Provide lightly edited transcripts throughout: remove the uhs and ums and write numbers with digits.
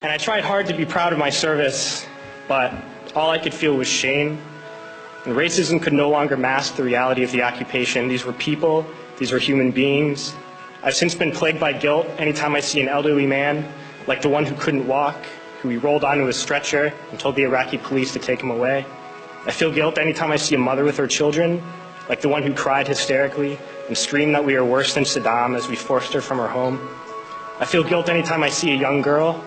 And I tried hard to be proud of my service, but all I could feel was shame. And racism could no longer mask the reality of the occupation. These were people, these were human beings. I've since been plagued by guilt anytime I see an elderly man, like the one who couldn't walk, who we rolled onto a stretcher and told the Iraqi police to take him away. I feel guilt anytime I see a mother with her children, like the one who cried hysterically and screamed that we are worse than Saddam as we forced her from her home. I feel guilt anytime I see a young girl,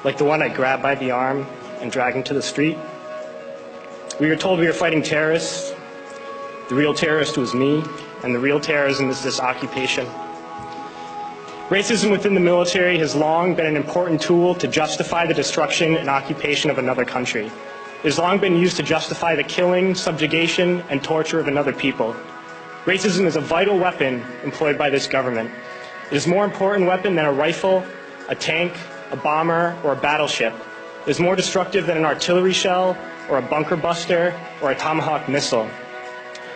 like the one I grabbed by the arm and dragged into the street. We were told we were fighting terrorists. The real terrorist was me, and the real terrorism is this occupation. Racism within the military has long been an important tool to justify the destruction and occupation of another country. It has long been used to justify the killing, subjugation, and torture of another people. Racism is a vital weapon employed by this government. It is a more important weapon than a rifle, a tank, a bomber, or a battleship. It is more destructive than an artillery shell, or a bunker buster, or a Tomahawk missile.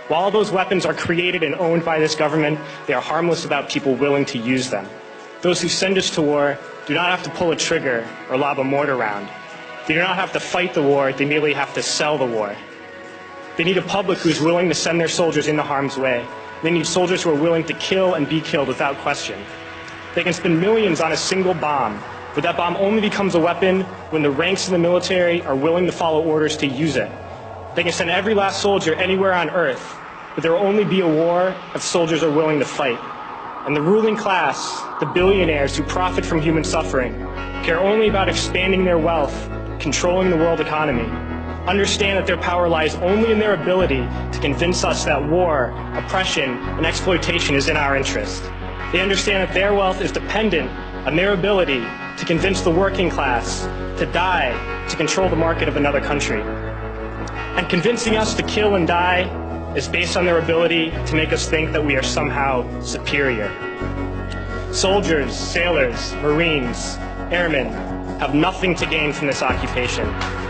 While all those weapons are created and owned by this government, they are harmless without people willing to use them. Those who send us to war do not have to pull a trigger or lob a mortar round. They do not have to fight the war, they merely have to sell the war. They need a public who is willing to send their soldiers into harm's way. They need soldiers who are willing to kill and be killed without question. They can spend millions on a single bomb, but that bomb only becomes a weapon when the ranks in the military are willing to follow orders to use it. They can send every last soldier anywhere on earth, but there will only be a war if soldiers are willing to fight. And the ruling class, the billionaires who profit from human suffering, care only about expanding their wealth, controlling the world economy. Understand that their power lies only in their ability to convince us that war, oppression, and exploitation is in our interest. They understand that their wealth is dependent on their ability to convince the working class to die to control the market of another country. And convincing us to kill and die is based on their ability to make us think that we are somehow superior. Soldiers, sailors, Marines, airmen have nothing to gain from this occupation.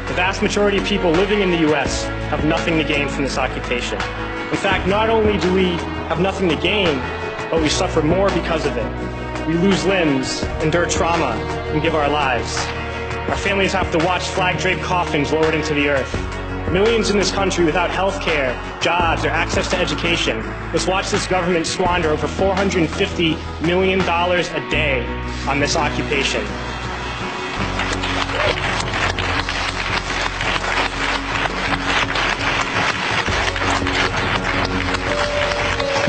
The vast majority of people living in the U.S. have nothing to gain from this occupation. In fact, not only do we have nothing to gain, but we suffer more because of it. We lose limbs, endure trauma, and give our lives. Our families have to watch flag-draped coffins lowered into the earth. Millions in this country without health care, jobs, or access to education must watch this government squander over $450 million a day on this occupation.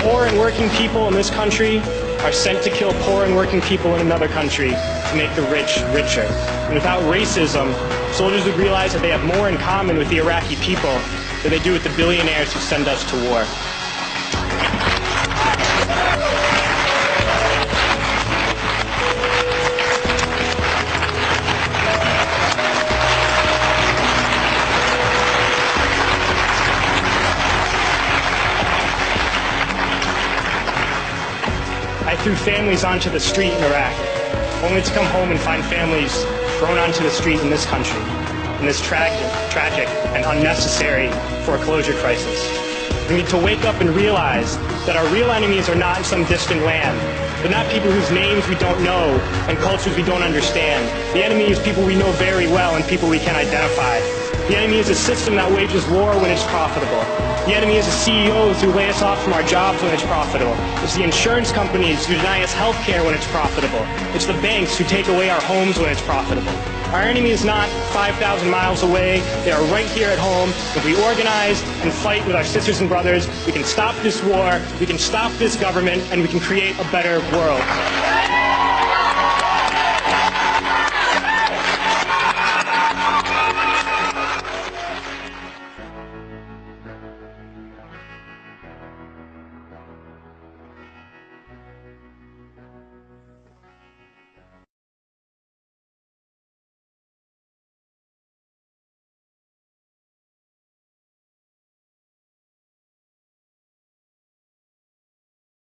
Poor and working people in this country are sent to kill poor and working people in another country to make the rich richer. And without racism, soldiers would realize that they have more in common with the Iraqi people than they do with the billionaires who send us to war. I threw families onto the street in Iraq, only to come home and find families thrown onto the street in this country, in this tragic and unnecessary foreclosure crisis. We need to wake up and realize that our real enemies are not in some distant land. They're not people whose names we don't know and cultures we don't understand. The enemy is people we know very well and people we can identify. The enemy is a system that wages war when it's profitable. The enemy is the CEOs who lay us off from our jobs when it's profitable. It's the insurance companies who deny us health care when it's profitable. It's the banks who take away our homes when it's profitable. Our enemy is not 5,000 miles away. They are right here at home. If we organize and fight with our sisters and brothers, we can stop this war, we can stop this government, and we can create a better world.